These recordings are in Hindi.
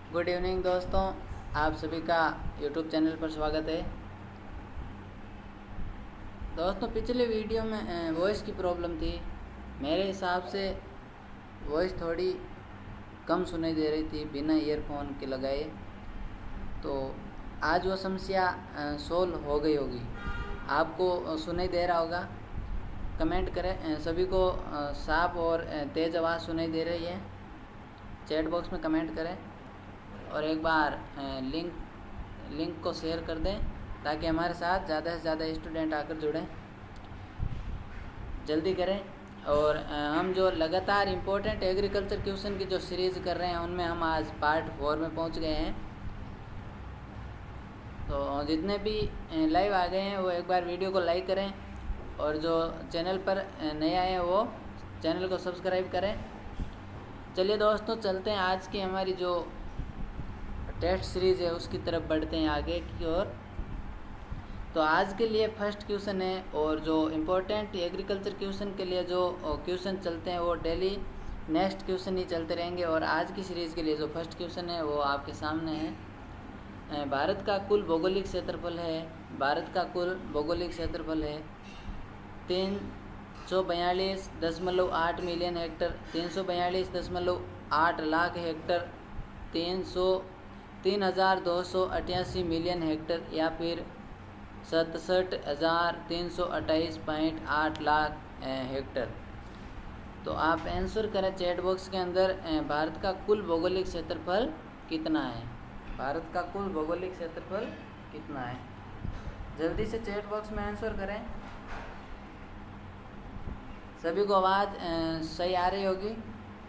गुड इवनिंग दोस्तों, आप सभी का यूट्यूब चैनल पर स्वागत है। दोस्तों, पिछले वीडियो में वॉइस की प्रॉब्लम थी। मेरे हिसाब से वॉइस थोड़ी कम सुनाई दे रही थी बिना ईयरफोन के लगाए। तो आज वो समस्या सोल्व हो गई होगी। आपको सुनाई दे रहा होगा। कमेंट करें सभी को साफ और तेज़ आवाज़ सुनाई दे रही है। चैट बॉक्स में कमेंट करें और एक बार लिंक को शेयर कर दें ताकि हमारे साथ ज़्यादा से ज़्यादा स्टूडेंट आकर जुड़ें। जल्दी करें। और हम जो लगातार इम्पोर्टेंट एग्रीकल्चर क्वेश्चन की जो सीरीज़ कर रहे हैं उनमें हम आज पार्ट 4 में पहुंच गए हैं। तो जितने भी लाइव आ गए हैं वो एक बार वीडियो को लाइक करें और जो चैनल पर नए आए हैं वो चैनल को सब्सक्राइब करें। चलिए दोस्तों, चलते हैं आज की हमारी जो टेस्ट सीरीज़ है उसकी तरफ बढ़ते हैं आगे की ओर। तो आज के लिए फर्स्ट क्वेश्चन है और जो इम्पोर्टेंट एग्रीकल्चर क्वेश्चन के लिए जो क्वेश्चन चलते हैं वो डेली नेक्स्ट क्वेश्चन ही चलते रहेंगे। और आज की सीरीज़ के लिए जो फर्स्ट क्वेश्चन है वो आपके सामने है। भारत का कुल भौगोलिक क्षेत्रफल है 342.8 million Hector, 342.8 lakh Hector, 3,288 million Hector या फिर 67,328.8 लाख हेक्टर। तो आप आंसर करें चैट बॉक्स के अंदर भारत का कुल भौगोलिक क्षेत्रफल कितना है। भारत का कुल भौगोलिक क्षेत्रफल कितना है। जल्दी से चैट बॉक्स में आंसर करें। सभी को आवाज़ सही आ रही होगी।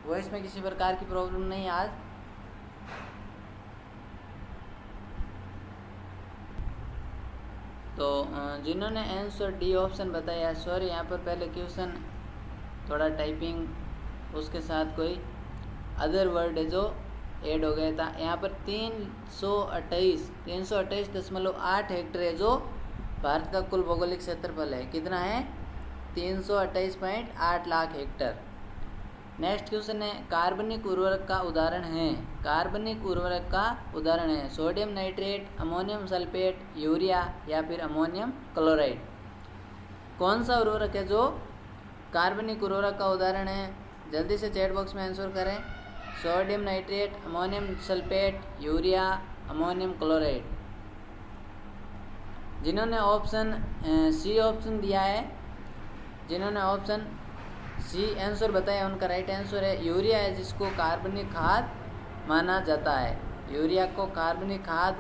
वॉइस में किसी प्रकार की प्रॉब्लम नहीं है आज। तो जिन्होंने आंसर डी ऑप्शन बताया, सॉरी यहाँ पर पहले क्वेश्चन थोड़ा टाइपिंग उसके साथ कोई अदर वर्ड है जो ऐड हो गया था। यहाँ पर 328.8 हेक्टर है जो भारत का कुल भौगोलिक क्षेत्रफल है। कितना है? 328.8 लाख हेक्टर। नेक्स्ट क्वेश्चन है कार्बनिक उर्वरक का उदाहरण है। कार्बनिक उर्वरक का उदाहरण है sodium nitrate, ammonium sulphate, urea या फिर अमोनियम क्लोराइड। कौन सा उर्वरक है जो कार्बनिक उर्वरक का उदाहरण है? जल्दी से चैट बॉक्स में आंसर करें। Sodium nitrate, ammonium sulphate, urea, ammonium chloride. जिन्होंने ऑप्शन सी ऑप्शन दिया है, जिन्होंने ऑप्शन सी आंसर बताया उनका राइट आंसर है यूरिया है, जिसको कार्बनिक खाद माना जाता है। यूरिया को कार्बनिक खाद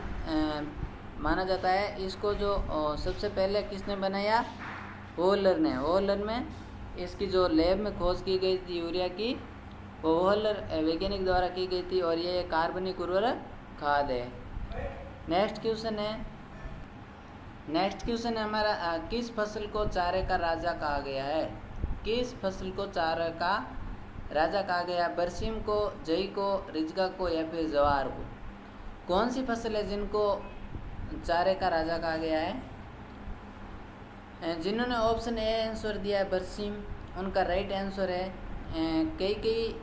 माना जाता है। इसको जो सबसे पहले किसने बनाया? वोहलर ने। वोहलर में इसकी जो लैब में खोज की गई थी यूरिया की, वो वोहलर वैज्ञानिक द्वारा की गई थी और ये कार्बनिक उर्वरक खाद है। नेक्स्ट क्वेश्चन है हमारा किस फसल को चारे का राजा कहा गया है? किस फसल को चारे का राजा कहा गया? बरसीम को, जई को, रिजगा को या फिर ज्वार को। कौन सी फसल है जिनको चारे का राजा कहा गया है? जिन्होंने ऑप्शन ए आंसर दिया है बरसीम, उनका राइट आंसर है। कई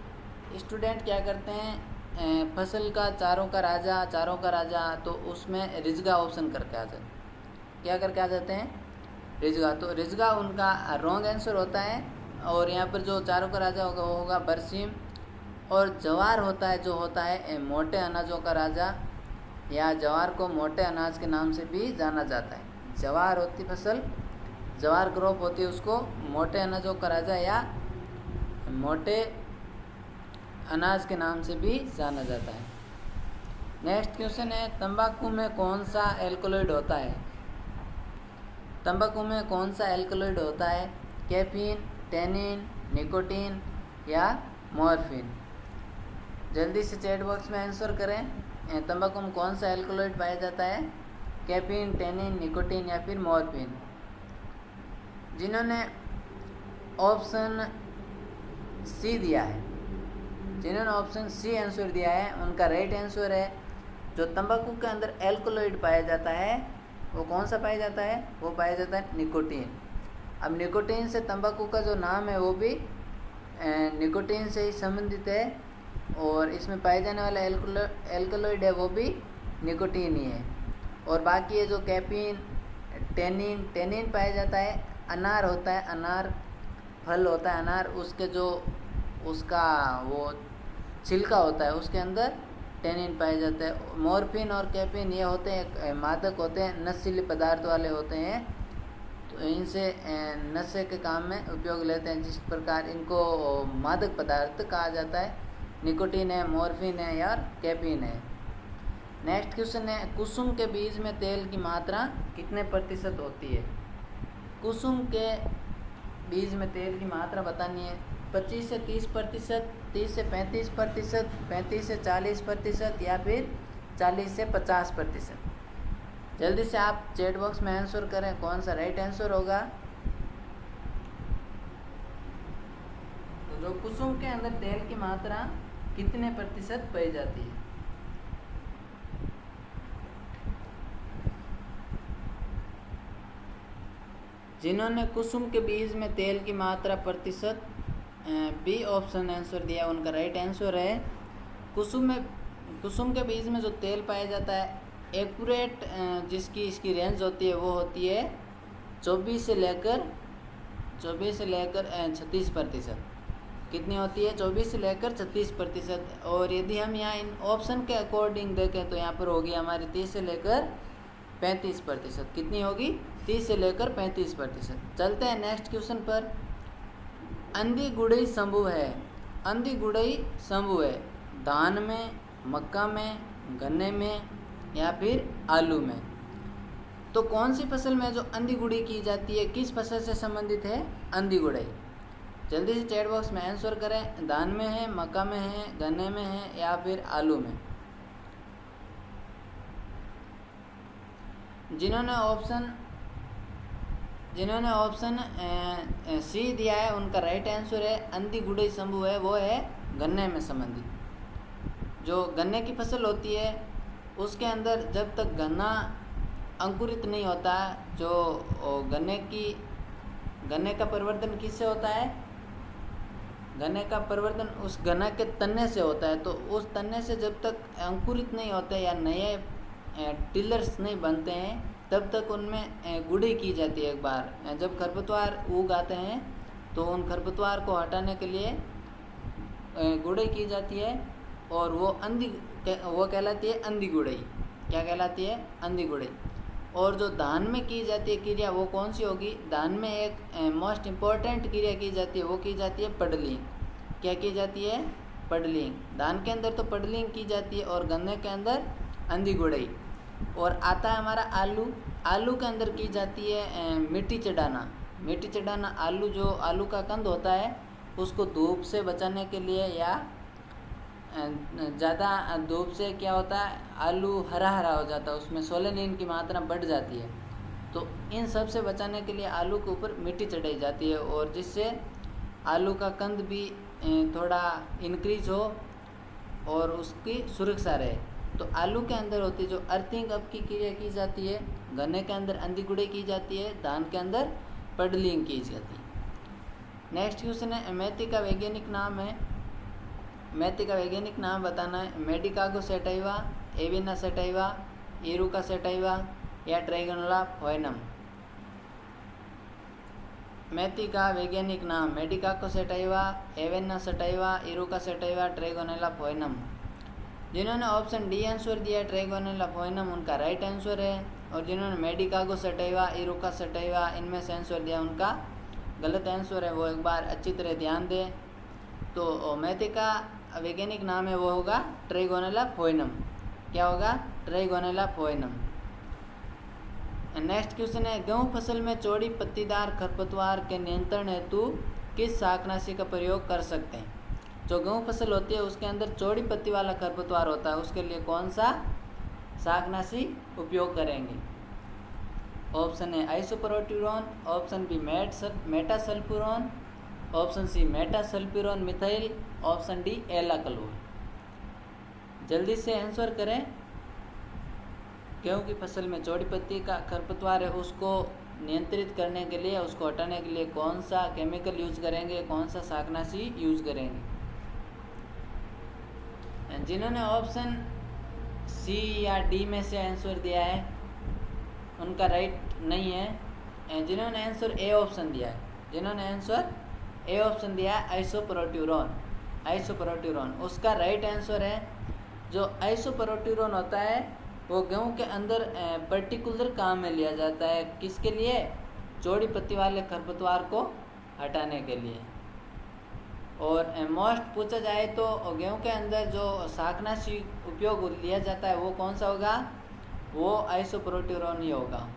स्टूडेंट क्या करते हैं, फसल का चारों का राजा, तो उसमें रिजगा ऑप्शन करके आ जाते हैं। क्या करके आ जाते हैं? रिजगा। तो रिजगा उनका रॉन्ग आंसर होता है। और यहाँ पर जो चारों का राजा होगा वो होगा बरसीम। और ज्वार होता है मोटे अनाजों का राजा, या ज्वार को मोटे अनाज के नाम से भी जाना जाता है। ज्वार होती फसल, ज्वार क्रॉप होती है, उसको मोटे अनाजों का राजा या मोटे अनाज के नाम से भी जाना जाता है। नेक्स्ट क्वेश्चन है तंबाकू में कौन सा एल्कलॉइड होता है? तंबाकू में कौन सा एल्कलॉइड होता है? कैफीन, टैनिन, निकोटीन या मॉर्फिन। जल्दी से चैट बॉक्स में आंसर करें। तंबाकू में कौन सा एल्कलॉइड पाया जाता है? कैफीन, टैनिन, निकोटीन या फिर मॉर्फिन। जिन्होंने ऑप्शन सी दिया है, जिन्होंने ऑप्शन सी आंसर दिया है उनका राइट आंसर है जो तंबाकू के अंदर एल्कलॉइड पाया जाता है वो कौन सा पाया जाता है? वो पाया जाता है निकोटीन। अब निकोटीन से तंबाकू का जो नाम है वो भी निकोटीन से ही संबंधित है। और इसमें पाए जाने वाला एल्कलॉइड है वो भी निकोटीन ही है। और बाकी है जो कैफीन, टेनिन पाया जाता है। अनार होता है, अनार फल होता है अनार, उसके जो उसका वो छिलका होता है उसके अंदर टेनिन पाया जाता है। मॉर्फिन और कैफीन ये होते हैं मादक होते हैं, नशीले पदार्थ वाले होते हैं, तो इनसे नशे के काम में उपयोग लेते हैं। जिस प्रकार इनको मादक पदार्थ कहा जाता है, निकोटीन है, मॉर्फिन है या कैफीन है। नेक्स्ट क्वेश्चन है, कुसुम के बीज में तेल की मात्रा कितने प्रतिशत होती है? कुसुम के बीज में तेल की मात्रा बतानी है। 25 से 30%, 30 से 35%, 35 से 40% या फिर 40 से 50%। जल्दी से आप चैट बॉक्स में आंसर करें कौन सा राइट आंसर होगा। तो जो कुसुम के अंदर तेल की मात्रा कितने प्रतिशत पाई जाती है? जिन्होंने कुसुम के बीज में तेल की मात्रा प्रतिशत बी ऑप्शन आंसर दिया, उनका राइट आंसर है कुसुम के बीज में जो तेल पाया जाता है एक्यूरेट जिसकी इसकी रेंज होती है वो होती है 24 से लेकर 36%। कितनी होती है? 24 से लेकर 36%। और यदि हम यहाँ इन ऑप्शन के अकॉर्डिंग देखें तो यहाँ पर होगी हमारी 30 से लेकर 35%। कितनी होगी? 30 से लेकर 35%। चलते हैं नेक्स्ट क्वेश्चन पर। अंधी गुड़ई संभव है, अंधी गुड़ई संभव है धान में, मक्का में, गन्ने में या फिर आलू में। तो कौन सी फसल में जो अंधी गुड़ई की जाती है, किस फसल से संबंधित है अंधी गुड़ई? जल्दी से चैट बॉक्स में आंसर करें। धान में है, मक्का में है, गन्ने में है या फिर आलू में। जिन्होंने ऑप्शन सी दिया है उनका राइट आंसर है अंधी गुड़ई संभव है, वो है गन्ने में संबंधित। जो गन्ने की फसल होती है उसके अंदर जब तक गन्ना अंकुरित नहीं होता, जो गन्ने का परिवर्तन किससे होता है? गन्ने का परिवर्तन उस गन्ना के तन्ने से होता है। तो उस तन्ने से जब तक अंकुरित नहीं होते या नए टिलर्स नहीं बनते हैं तब तक उनमें गुड़ई की जाती है। एक बार जब खरपतवार उग आते हैं तो उन खरपतवार को हटाने के लिए गुड़ई की जाती है और वो कहलाती है अंधी गुड़ई। क्या कहलाती है? अंधी गुड़ई। और जो धान में की जाती है क्रिया वो कौन सी होगी? धान में एक मोस्ट इम्पॉर्टेंट क्रिया की जाती है, वो की जाती है पडलिंग। क्या की जाती है? पडलिंग। धान के अंदर तो पडलिंग की जाती है और गन्ने के अंदर अंधी गुड़ई। और आता है हमारा आलू। आलू के अंदर की जाती है मिट्टी चढ़ाना। आलू का कंद होता है उसको धूप से बचाने के लिए या ज़्यादा धूप से क्या होता है आलू हरा हो जाता है, उसमें सोलेनिन की मात्रा बढ़ जाती है। तो इन सब से बचाने के लिए आलू के ऊपर मिट्टी चढ़ाई जाती है और जिससे आलू का कंद भी थोड़ा इंक्रीज हो और उसकी सुरक्षा रहे। तो आलू के अंदर होती है जो अर्थिंग अप की क्रिया की जाती है, गन्ने के अंदर अंधी गुड़ई की जाती है, धान के अंदर पडलिंग की जाती है। नेक्स्ट क्वेश्चन है, मेथी का वैज्ञानिक नाम है। मेथी का वैज्ञानिक नाम बताना है। Medicago sativa, Avena sativa, Eruca sativa या ट्राइगोनेला फोएनम। मेथी का वैज्ञानिक नाम Medicago sativa, Avena sativa, Eruca sativa, Trigonella foenum. जिन्होंने ऑप्शन डी आंसर दिया ट्राइगोनेला फोएनम उनका राइट आंसर है। और जिन्होंने मेडिकागो सैटाइवा, इरुका सैटाइवा इनमें से आंसर दिया उनका गलत आंसर है, वो एक बार अच्छी तरह ध्यान दें। तो मेथी का वैज्ञानिक नाम है वो होगा ट्राइगोनेला फोएनम। क्या होगा? ट्राइगोनेला फोएनम। नेक्स्ट क्वेश्चन है, गेहूँ फसल में चौड़ी पत्तीदार खरपतवार के नियंत्रण हेतु किस शाकनाशी का प्रयोग कर सकते हैं? जो गेहूँ फसल होती है उसके अंदर चौड़ी पत्ती वाला खरपतवार होता है, उसके लिए कौन सा शाकनाशी उपयोग करेंगे? Option A isoproturon, option B metsulfuron, option C metsulfuron methyl, option D alachlor. जल्दी से आंसर करें। गेहूँ की फसल में चौड़ी पत्ती का खरपतवार है उसको नियंत्रित करने के लिए, उसको हटाने के लिए कौन सा केमिकल यूज करेंगे, कौन सा शाकनाशी यूज करेंगे? जिन्होंने ऑप्शन सी या डी में से आंसर दिया है उनका राइट नहीं है। जिन्होंने आंसर ए ऑप्शन दिया है, जिन्होंने आंसर ए ऑप्शन दिया है आइसोप्रोट्यूरॉन, उसका राइट आंसर है। जो आइसोप्रोट्यूरॉन होता है वो गेहूं के अंदर पर्टिकुलर काम में लिया जाता है, किसके लिए? चौड़ी पत्ती वाले खरपतवार को हटाने के लिए। और मोस्ट पूछा जाए तो गेहूं के अंदर जो शाकनाशी उपयोग लिया जाता है वो कौन सा होगा? वो आइसोप्रोट्यूरॉन ही होगा।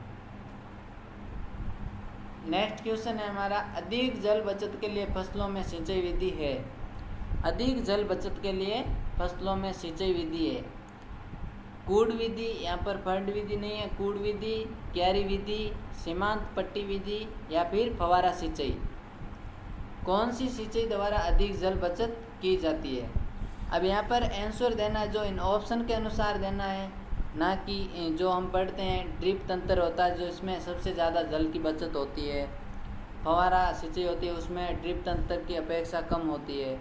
नेक्स्ट क्वेश्चन है हमारा, अधिक जल बचत के लिए फसलों में सिंचाई विधि है। अधिक जल बचत के लिए फसलों में सिंचाई विधि है कूड़ विधि, यहाँ पर फंड विधि नहीं है, कूड़ विधि, क्यारी विधि, सीमांत पट्टी विधि या फिर फवारा सिंचाई। कौन सी सिंचाई द्वारा अधिक जल बचत की जाती है? अब यहाँ पर आंसर देना जो इन ऑप्शन के अनुसार देना है, ना कि जो हम पढ़ते हैं ड्रिप तंत्र होता है जो इसमें सबसे ज़्यादा जल की बचत होती है, फवारा सिंचाई होती है उसमें ड्रिप तंत्र की अपेक्षा कम होती है,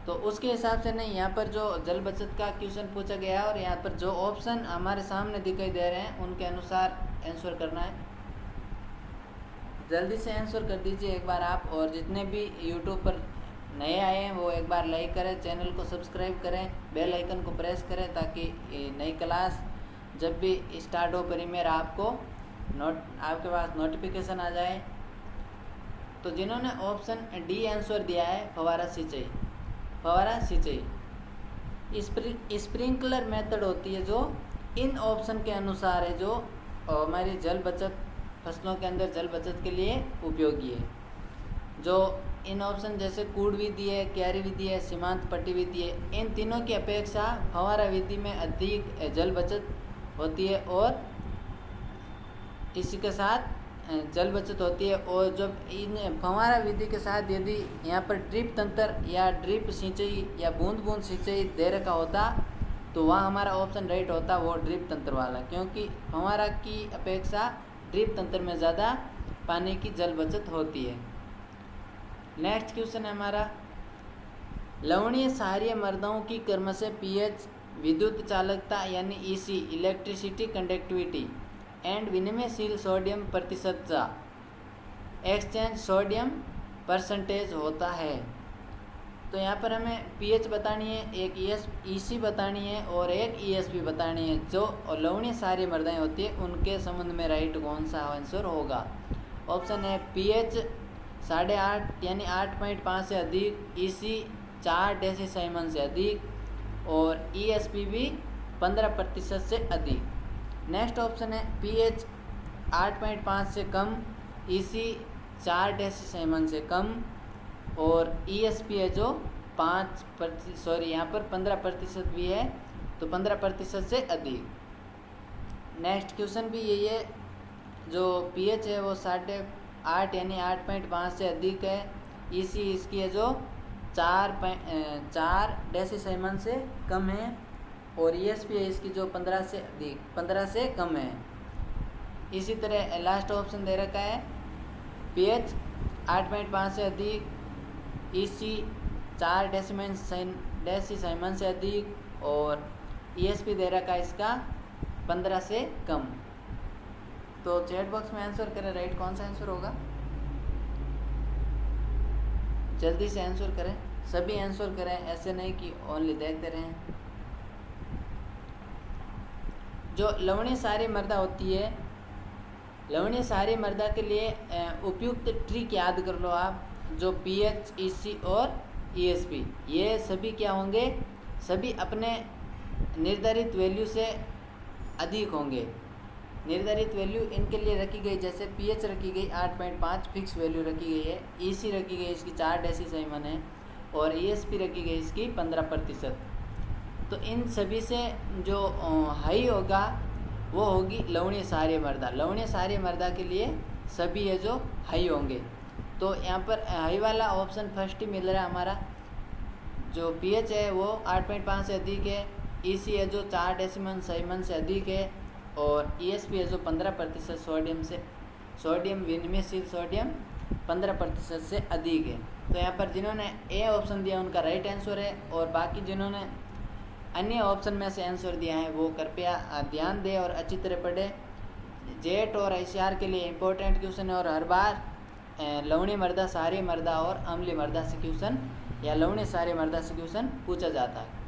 तो उसके हिसाब से नहीं। यहाँ पर जो जल बचत का क्वेश्चन पूछा गया है और यहाँ पर जो ऑप्शन हमारे सामने दिखाई दे रहे हैं उनके अनुसार आंसर करना है। जल्दी से आंसर कर दीजिए एक बार आप, और जितने भी यूट्यूब पर नए आए हैं वो एक बार लाइक करें, चैनल को सब्सक्राइब करें, बेल आइकन को प्रेस करें ताकि नई क्लास जब भी स्टार्ट हो प्रीमियर आपको आपके पास नोटिफिकेशन आ जाए। तो जिन्होंने ऑप्शन डी आंसर दिया है फवारा सिंचाई, फवारा सिंचाई स्प्रिंकलर मेथड होती है जो इन ऑप्शन के अनुसार है, जो हमारी जल बचत फसलों के अंदर जल बचत के लिए उपयोगी है। जो इन ऑप्शन जैसे कूड़ विधि है, क्यारी विधि है, सीमांत पट्टी विधि है, इन तीनों की अपेक्षा फवारा विधि में अधिक जल बचत होती है और इसी के साथ जल बचत होती है। और जब इन फवारा विधि के साथ यदि यहाँ पर ड्रिप तंत्र या ड्रिप सिंचाई या बूंद बूंद सिंचाई दे रखा होता तो वहाँ हमारा ऑप्शन राइट होता वो ड्रिप तंत्र वाला, क्योंकि फवारा की अपेक्षा ड्रिप तंत्र में ज़्यादा पानी की जल बचत होती है। नेक्स्ट क्वेश्चन है हमारा, लवणीय क्षारीय मृदाओं की क्रमशः पीएच, विद्युत चालकता यानी ईसी इलेक्ट्रिसिटी कंडक्टिविटी एंड विनिमयशील सोडियम प्रतिशतचा एक्सचेंज सोडियम परसेंटेज होता है। तो यहाँ पर हमें पीएच बतानी है, एक ईसी बतानी है और एक ईएसपी बतानी है। जो लवणीय क्षारीय मृदाएं होती है उनके संबंध में राइट कौन सा आंसर होगा? ऑप्शन है पीएच 8.5 यानी 8.5 से अधिक, ईसी 4 डेसिसाइमन से अधिक और ईएसपी भी 15% से अधिक। नेक्स्ट ऑप्शन है पीएच 8.5 से कम, ईसी 4 डेसिसाइमन से कम और ईएसपी है जो 5% यहाँ पर 15% भी है तो 15% से अधिक। नेक्स्ट क्वेश्चन भी यही है, जो पीएच है वो 8.5 यानी 8.5 से अधिक है, ईसी इसकी है जो 4 डेसिसाइमन से कम है और ईएसपी है इसकी जो 15 से अधिक 15 से कम है। इसी तरह लास्ट ऑप्शन दे रखा है पीएच 8.5 से अधिक, ईसी 4 डेसिसाइमन से अधिक और ईएसपी दे रखा है इसका 15 से कम। तो चैट बॉक्स में आंसर करें राइट कौन सा आंसर होगा? जल्दी से आंसर करें, सभी आंसर करें, ऐसे नहीं कि ओनली देखते रहें। जो लवणीय क्षारीय मृदा होती है, लवणीय क्षारीय मृदा के लिए उपयुक्त ट्रिक याद कर लो आप, जो पीएच, ईसी और ईएसपी ये सभी क्या होंगे? सभी अपने निर्धारित वैल्यू से अधिक होंगे। निर्धारित वैल्यू इनके लिए रखी गई, जैसे पीएच रखी गई 8.5 फिक्स वैल्यू रखी गई है, ईसी रखी गई इसकी 4 डेसिसाइमन है और ईएसपी रखी गई इसकी 15%। तो इन सभी से जो हाई होगा वो होगी लवणीय क्षारीय मृदा। लवणीय क्षारीय मृदा के लिए सभी है जो हाई होंगे। तो यहाँ पर हाई वाला ऑप्शन फर्स्ट ही मिल रहा है हमारा। जो पीएच है वो 8.5 से अधिक है, ईसी है जो 4 डेसिसाइमन से अधिक है और ईएसपी है जो 15% सोडियम विनिमयशील सोडियम 15% से अधिक है। तो यहाँ पर जिन्होंने ए ऑप्शन दिया उनका राइट आंसर है और बाकी जिन्होंने अन्य ऑप्शन में से आंसर दिया है वो कृपया ध्यान दें और अच्छी तरह पढ़ें। जेट और ICR के लिए इम्पोर्टेंट क्वेश्चन है और हर बार लवणी मर्दा, सारी मर्दा और अम्ली मर्दा से क्वेश्चन या लवणी सारी मर्दा से क्वेश्चन पूछा जाता है।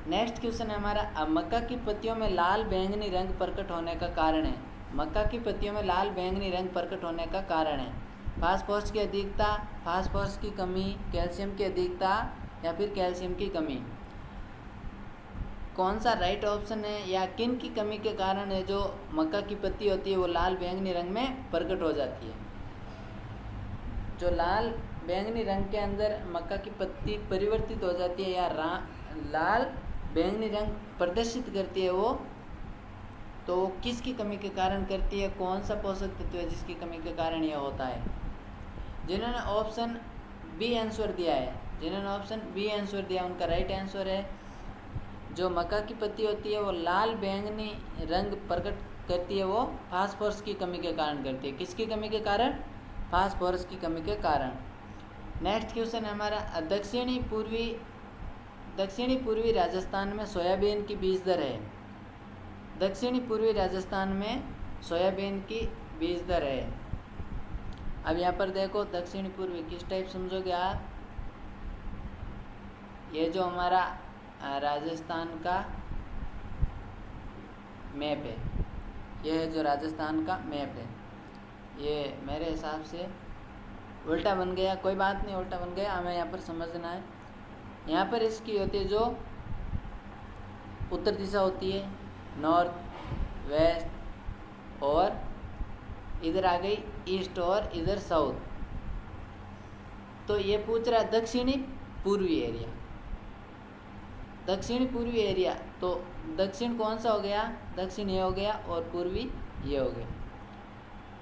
नेक्स्ट क्वेश्चन है हमारा, अब मक्का की पत्तियों में लाल बैंगनी रंग प्रकट होने का कारण है। मक्का की पत्तियों में लाल बैंगनी रंग प्रकट होने का कारण है फास्फोरस की अधिकता, फास्फोरस की कमी, कैल्शियम की अधिकता या फिर कैल्शियम की कमी। कौन सा राइट ऑप्शन है या किन की कमी के कारण है जो मक्का की पत्ती होती है वो लाल बैंगनी रंग में प्रकट हो जाती है। जो लाल बैंगनी रंग के अंदर मक्का की पत्ती परिवर्तित हो जाती है या लाल बैंगनी रंग प्रदर्शित करती है वो, तो किसकी कमी के कारण करती है, कौन सा पोषक तत्व है जिसकी कमी के कारण यह होता है। जिन्होंने ऑप्शन बी आंसर दिया है उनका राइट आंसर है, जो मक्का की पत्ती होती है वो लाल बैंगनी रंग प्रकट करती है वो फास्फोरस की कमी के कारण करती है। किसकी कमी के कारण? फास्फोरस की कमी के कारण। नेक्स्ट क्वेश्चन है हमारा, दक्षिणी पूर्वी राजस्थान में सोयाबीन की बीज दर है। दक्षिणी पूर्वी राजस्थान में सोयाबीन की बीज दर है। अब यहाँ पर देखो दक्षिणी पूर्वी किस टाइप समझोगे आप, ये जो हमारा राजस्थान का मैप है, ये है जो राजस्थान का मैप है, ये मेरे हिसाब से उल्टा बन गया, कोई बात नहीं, उल्टा बन गया, हमें यहाँ पर समझना है। यहाँ पर इसकी होती है जो उत्तर दिशा होती है, नॉर्थ वेस्ट, और इधर आ गई ईस्ट और इधर साउथ। तो ये पूछ रहा है दक्षिणी पूर्वी एरिया, दक्षिणी पूर्वी एरिया, तो दक्षिण कौन सा हो गया, दक्षिण ये हो गया और पूर्वी ये हो गया।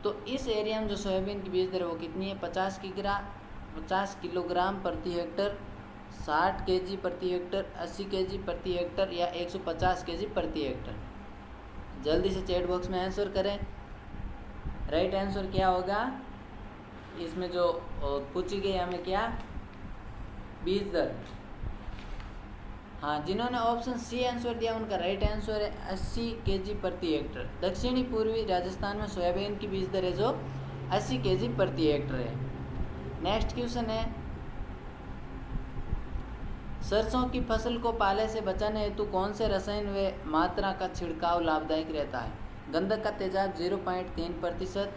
तो इस एरिया में जो सोयाबीन की बीज दर है वो कितनी है, 50 किलोग्राम प्रति हेक्टर, 60 kg प्रति हेक्टर, 80 kg प्रति हेक्टर या 150 kg प्रति हेक्टर। जल्दी से चैट बॉक्स में आंसर करें। राइट आंसर क्या होगा, इसमें जो पूछी गई हमें क्या, बीज दर। हाँ, जिन्होंने ऑप्शन सी आंसर दिया उनका राइट आंसर है 80 kg प्रति हेक्टर। दक्षिणी पूर्वी राजस्थान में सोयाबीन की बीज दर है जो 80 kg प्रति हेक्टर है। नेक्स्ट क्वेश्चन है, सरसों की फसल को पाले से बचाने हेतु कौन से रसायन व मात्रा का छिड़काव लाभदायक रहता है। गंधक का तेजाब 0.3%,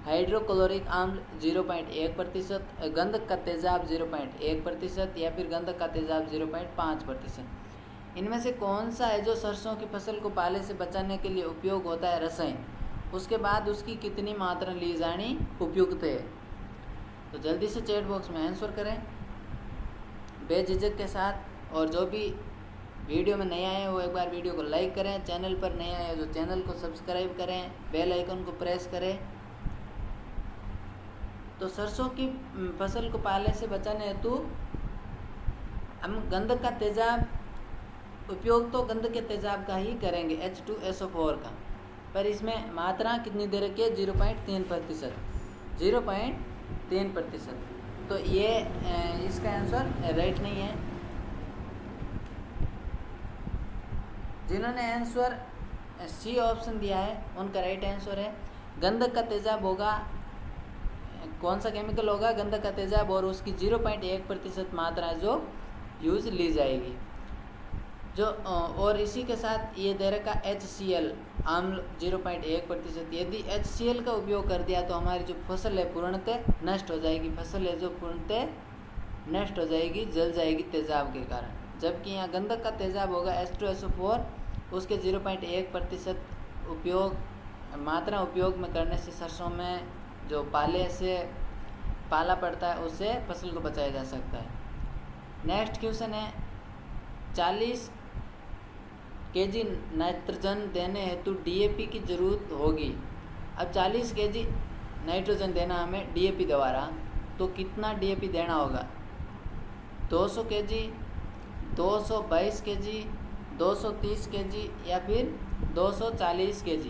हाइड्रोक्लोरिक आम्ल 0.1%, गंधक का तेजाब 0.1% या फिर गंधक का तेजाब 0.5%। इनमें से कौन सा है जो सरसों की फसल को पाले से बचाने के लिए उपयोग होता है रसायन, उसके बाद उसकी कितनी मात्रा ली जानी उपयुक्त है। तो जल्दी से चैट बॉक्स में आंसर करें बेझिझक के साथ, और जो भी वीडियो में नए आए वो एक बार वीडियो को लाइक करें, चैनल पर नए आए जो चैनल को सब्सक्राइब करें, बेल आइकन को प्रेस करें। तो सरसों की फसल को पाले से बचाने हेतु हम गंधक का तेजाब उपयोग तो गंधक के तेजाब का ही करेंगे, H2SO4 का, पर इसमें मात्रा कितनी दे रखी है, 0.3%, 0.3%। तो ये इसका आंसर राइट नहीं है। जिन्होंने आंसर सी ऑप्शन दिया है उनका राइट आंसर है गंधक का तेजाब होगा, कौन सा केमिकल होगा, गंधक का तेजाब, और उसकी 0.1% मात्रा जो यूज ली जाएगी जो, और इसी के साथ ये दे रखा HCl आम्ल 0.1%। यदि HCl का उपयोग कर दिया तो हमारी जो फसल है पूर्णतः नष्ट हो जाएगी, फसल है जो पूर्णतः नष्ट हो जाएगी, जल जाएगी तेजाब के कारण। जबकि यहाँ गंधक का तेजाब होगा H2SO4, उसके 0.1% उपयोग मात्रा उपयोग में करने से सरसों में जो पाले से पाला पड़ता है उससे फसल को बचाया जा सकता है। नेक्स्ट क्वेश्चन है, 40 kg नाइट्रोजन देने हेतु DAP की ज़रूरत होगी। अब 40 kg नाइट्रोजन देना हमें DAP द्वारा, तो कितना DAP देना होगा, 200 kg, 222 kg, 230 kg या फिर 240 kg।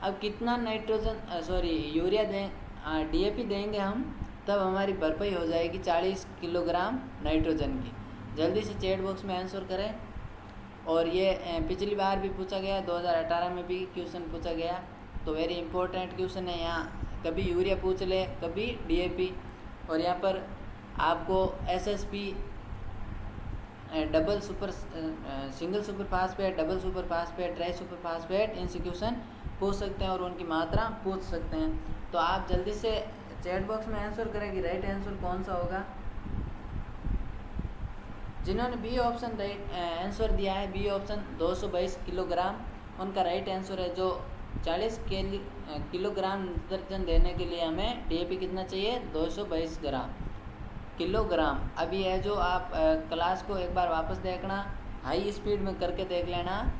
अब कितना यूरिया DAP देंगे हम, तब हमारी भरपाई हो जाएगी 40 किलोग्राम नाइट्रोजन की। जल्दी से चैट बॉक्स में आंसर करें। और ये पिछली बार भी पूछा गया, 2018 में भी क्वेश्चन पूछा गया, तो वेरी इंपॉर्टेंट क्वेश्चन है। यहाँ कभी यूरिया पूछ ले, कभी डीएपी, और यहाँ पर आपको SSP, double super single super phosphate, double super phosphate, try super phosphate, इनसे क्वेश्चन पूछ सकते हैं और उनकी मात्रा पूछ सकते हैं। तो आप जल्दी से चैट बॉक्स में आंसर करें कि राइट आंसर कौन सा होगा। जिन्होंने बी ऑप्शन राइट आंसर दिया है, बी ऑप्शन 222 किलोग्राम, उनका राइट आंसर है। जो 40 किलोग्राम नाइट्रोजन देने के लिए हमें डीएपी कितना चाहिए, 222 किलोग्राम। अभी है जो आप क्लास को एक बार वापस देखना, हाई स्पीड में करके देख लेना।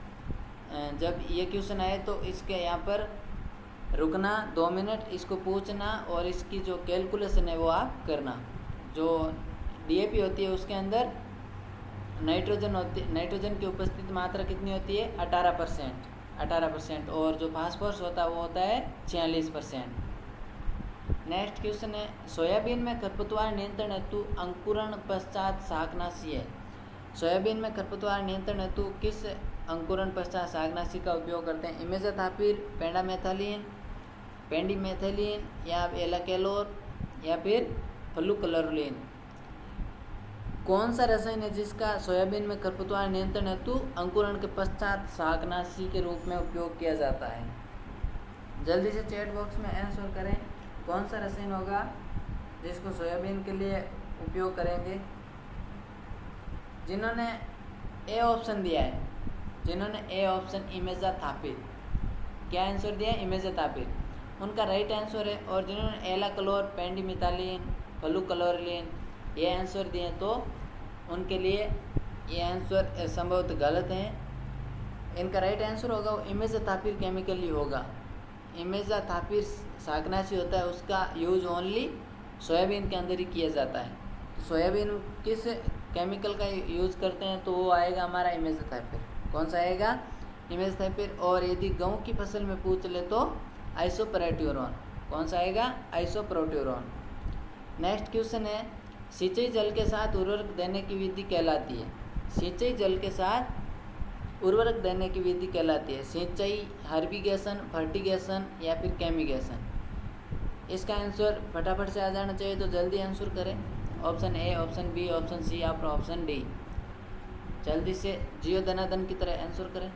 जब ये क्वेश्चन आए तो इसके यहाँ पर रुकना 2 मिनट, इसको पूछना और इसकी जो कैलकुलेशन है वो आप करना। जो डीएपी होती है उसके अंदर नाइट्रोजन की उपस्थिति मात्रा कितनी होती है, 18%, और जो फास्फोरस होता है वो होता है 46%। नेक्स्ट क्वेश्चन है, सोयाबीन में खरपतवार नियंत्रण हेतु अंकुरण पश्चात शाकनाशी है। सोयाबीन में खरपतवार नियंत्रण हेतु किस अंकुरण पश्चात शाकनाशी का उपयोग करते हैं? इमेजाथापिर, पेंडामेथालिन, पेंडीमेथालिन, या एलाकेलोर, या फिर फ्लुकलोरिन। कौन सा रसायन है जिसका सोयाबीन में खरपतवार नियंत्रण हेतु अंकुरण के पश्चात शाकनाशी के रूप में उपयोग किया जाता है? जल्दी से चैट बॉक्स में आंसर करें, कौन सा रसायन होगा जिसको सोयाबीन के लिए उपयोग करेंगे? जिन्होंने ए ऑप्शन दिया है, जिन्होंने ए ऑप्शन इमेजाथापिर, क्या आंसर दिया है, इमेजाथापिर, उनका राइट आंसर है। और जिन्होंने एलाक्लोर, पेंडीमेथालिन, फ्लुकलोरिन ये आंसर दिए तो उनके लिए ये आंसर संभवतः गलत है। इनका राइट आंसर होगा वो इमेजाथापिर केमिकल ही होगा। इमेजाथापिर शाकनाशी होता है, उसका यूज ओनली सोयाबीन के अंदर ही किया जाता है। तो सोयाबीन किस केमिकल का यूज करते हैं तो वो आएगा हमारा इमेजाथापिर। कौन सा आएगा, इमेजाथापिर। और यदि गेहूं की फसल में पूछ ले तो आइसोप्रोट्यूरॉन। कौन सा आएगा, आइसोप्रोट्यूरॉन। नेक्स्ट क्वेश्चन है, सिंचाई जल के साथ उर्वरक देने की विधि कहलाती है? सिंचाई जल के साथ उर्वरक देने की विधि कहलाती है सिंचाई, हर्बिगेशन, फर्टिगेशन, या फिर केमिगेशन? इसका आंसर फटाफट से आ जाना चाहिए, तो जल्दी आंसर करें। Option A, option B, option C, या फिर ऑप्शन डी। जल्दी से जियो धनाधन की तरह आंसर करें।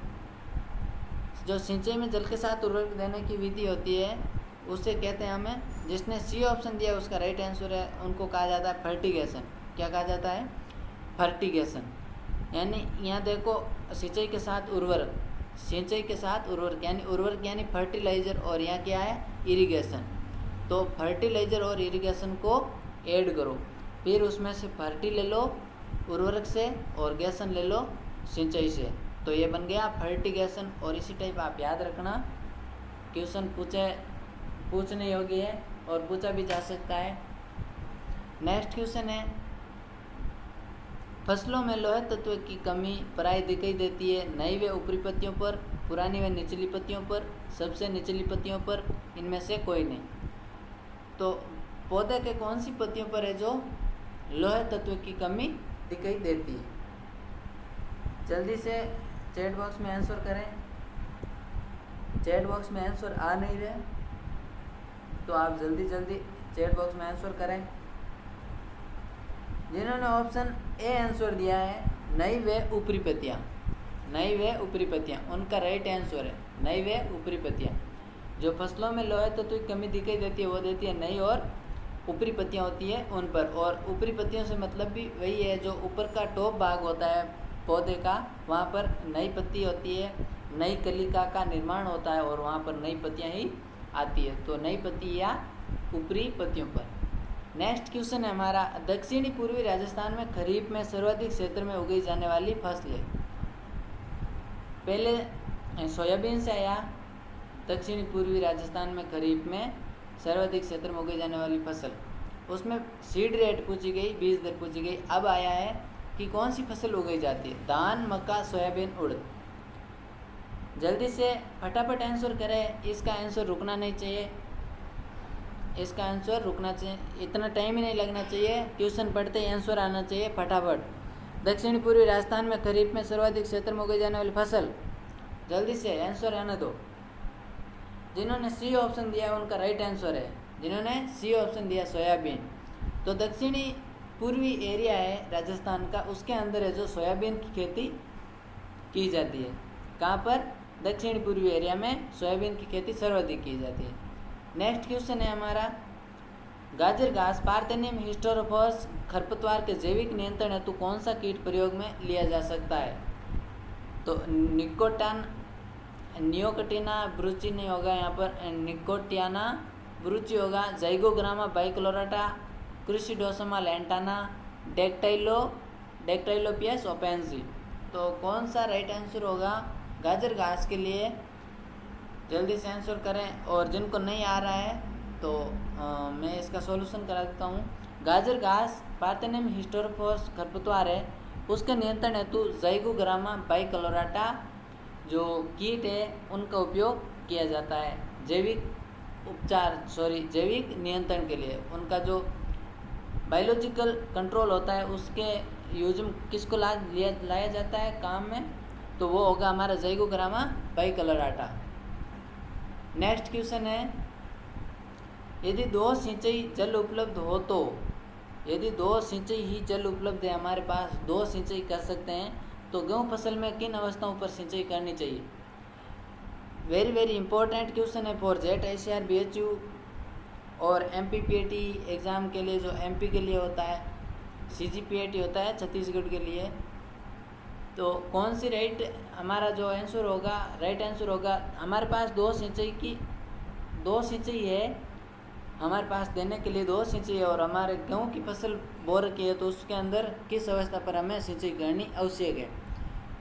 जो सिंचाई में जल के साथ उर्वरक देने की विधि होती है उसे कहते हैं हमें, जिसने सी ऑप्शन दिया उसका राइट आंसर है, उनको कहा जाता है फर्टिगेशन। क्या कहा जाता है, फर्टिगेशन। यानी यहाँ देखो, सिंचाई के साथ उर्वरक, सिंचाई के साथ उर्वरक यानी उर्वरक यानी फर्टिलाइजर, और यहाँ क्या है, इरिगेशन। तो फर्टिलाइजर और इरिगेशन को ऐड करो, फिर उसमें से फर्टी ले लो उर्वरक से और गैसन ले लो सिंचाई से, तो ये बन गया फर्टिगेशन। और इसी टाइप आप याद रखना, क्वेश्चन पूछने योग्य है और पूछा भी जा सकता है। नेक्स्ट क्वेश्चन है, फसलों में लोहे तत्व की कमी प्राय दिखाई देती है नई व ऊपरी पत्तियों पर, पुरानी व निचली पत्तियों पर, सबसे निचली पत्तियों पर, इनमें से कोई नहीं। तो पौधे के कौन सी पत्तियों पर है जो लोहे तत्व की कमी दिखाई देती है? जल्दी से चैट बॉक्स में आंसर करें। चैट बॉक्स में आंसर आ नहीं रहे तो आप जल्दी चैट बॉक्स में आंसर करें। जिन्होंने ऑप्शन ए आंसर दिया है, नई व ऊपरी पत्तियाँ, नई व ऊपरी पत्तियाँ, उनका राइट आंसर है नई व ऊपरी पत्तियाँ। जो फसलों में लोहे तत्व की कमी दिखाई देती है वो देती है नई और ऊपरी पत्तियाँ होती है उन पर। और ऊपरी पत्तियों से मतलब भी वही है, जो ऊपर का टॉप भाग होता है पौधे का, वहाँ पर नई पत्ती होती है, नई कलिका का निर्माण होता है और वहाँ पर नई पत्तियाँ ही आती है। तो नई पत्ती या ऊपरी पत्तियों पर। नेक्स्ट क्वेश्चन है हमारा, दक्षिणी पूर्वी राजस्थान में खरीफ में सर्वाधिक क्षेत्र में उगाई जाने वाली फसलें। पहले सोयाबीन से आया, दक्षिणी पूर्वी राजस्थान में खरीफ में सर्वाधिक क्षेत्र में उगाई जाने वाली फसल, उसमें सीड रेट पूछी गई, बीज दर पूछी गई। अब आया है कि कौन सी फसल उगाई जाती है, धान, मक्का, सोयाबीन, उड़द। जल्दी से फटाफट आंसर करें, इसका आंसर रुकना नहीं चाहिए, इसका आंसर रुकना चाहिए, इतना टाइम ही नहीं लगना चाहिए, ट्यूशन पढ़ते ही आंसर आना चाहिए फटाफट। दक्षिण पूर्वी राजस्थान में खरीफ में सर्वाधिक क्षेत्र में उगाई जाने वाली फसल, जल्दी से आंसर आने दो। जिन्होंने सी ऑप्शन दिया है उनका राइट आंसर है, जिन्होंने सी ऑप्शन दिया सोयाबीन। तो दक्षिणी पूर्वी एरिया है राजस्थान का, उसके अंदर है जो सोयाबीन की खेती की जाती है। कहाँ पर? दक्षिण पूर्वी एरिया में सोयाबीन की खेती सर्वाधिक की जाती है। नेक्स्ट क्वेश्चन है हमारा, गाजर घास पार्थेनियम हिस्टोरोफोरस खरपतवार के जैविक नियंत्रण हेतु कौन सा कीट प्रयोग में लिया जा सकता है? तो नियोकटिना ब्रुची नहीं होगा, यहाँ पर निकोटियाना ब्रुची होगा, जाइगोग्रामा बाइक्लोराटा, क्रिसिडोसोमा लैंटाना, डेक्टाइलोपियस ओपेंसी। तो कौन सा राइट आंसर होगा गाजर घास के लिए? जल्दी से आंसर करें। और जिनको नहीं आ रहा है तो मैं इसका सॉल्यूशन करा देता हूँ। गाजर घास पार्थेनियम हिस्टोरोफोरस खरपतवार है, उसके नियंत्रण हेतु जाइगोग्रामा बाइक्लोराटा जो कीट है उनका उपयोग किया जाता है जैविक नियंत्रण के लिए। उनका जो बायोलॉजिकल कंट्रोल होता है उसके यूज में किसको लाया जाता है काम में? तो वो होगा हमारा जाइगोग्रामा बाइक्लोराटा। नेक्स्ट क्वेश्चन है, यदि 2 सिंचाई जल उपलब्ध हो तो, यदि 2 सिंचाई ही जल उपलब्ध है हमारे पास, 2 सिंचाई कर सकते हैं, तो गेहूँ फसल में किन अवस्थाओं पर सिंचाई करनी चाहिए? वेरी इंपॉर्टेंट क्वेश्चन है फॉर जेट ICR BHU और MPPAT एग्ज़ाम के लिए, जो MP के लिए होता है, CGPAT होता है छत्तीसगढ़ के लिए। तो कौन सी हमारा जो आंसर होगा, राइट आंसर होगा, हमारे पास 2 सिंचाई है हमारे पास देने के लिए, 2 सिंचाई है और हमारे गेहूँ की फसल बो रखी है, तो उसके अंदर किस अवस्था पर हमें सिंचाई करनी आवश्यक है?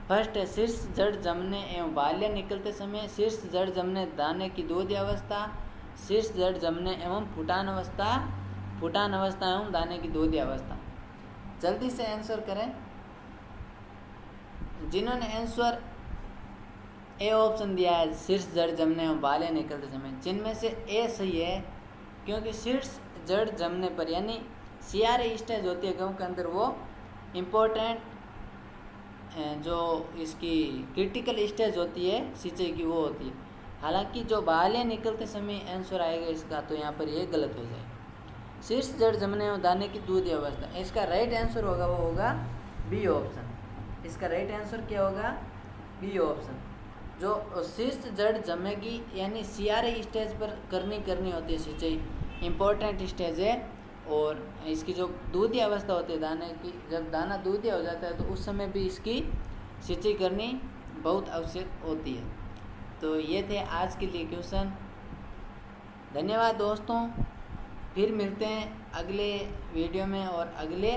फर्स्ट है शीर्ष जड़ जमने एवं बाल्या निकलते समय, शीर्ष जड़ जमने दाने की दूधिया अवस्था, शीर्ष जड़ जमने एवं फुटान अवस्था एवं दाने की दूधिया अवस्था। जल्दी से आंसर करें। जिन्होंने आंसर ए ऑप्शन दिया है शीर्ष जड़ जमने एवं बाल्या निकलते समय, जिनमें से ए सही है, क्योंकि शीर्ष जड़ जमने पर यानी CRA स्टेज होती है गेहूँ के अंदर, वो इम्पोर्टेंट जो इसकी क्रिटिकल स्टेज होती है सिंचाई की वो होती है। हालांकि जो बाल्या निकलते समय आंसर आएगा इसका, तो यहाँ पर ये गलत हो जाएगा। शीर्ष जड़ जमने एवं दाने की दूध अवस्था, इसका राइट आंसर होगा वो होगा बी ऑप्शन। इसका राइट आंसर क्या होगा? B option. जो शीर्ष जड़ जमेगी यानी CRA स्टेज पर करनी होती है सिंचाई, इम्पोर्टेंट स्टेज है। और इसकी जो दूधी अवस्था होती है दाने की, जब दाना दूधी हो जाता है तो उस समय भी इसकी सिंचाई करनी बहुत आवश्यक होती है। तो ये थे आज के लिए क्वेश्चन। धन्यवाद दोस्तों, फिर मिलते हैं अगले वीडियो में और अगले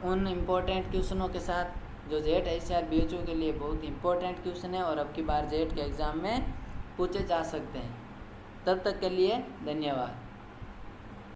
उन इम्पोर्टेंट क्वेश्चनों के साथ जो जेट ICR BHU के लिए बहुत इंपॉर्टेंट क्वेश्चन है और अब की बार जेट के एग्ज़ाम में पूछे जा सकते हैं। तब तक के लिए धन्यवाद।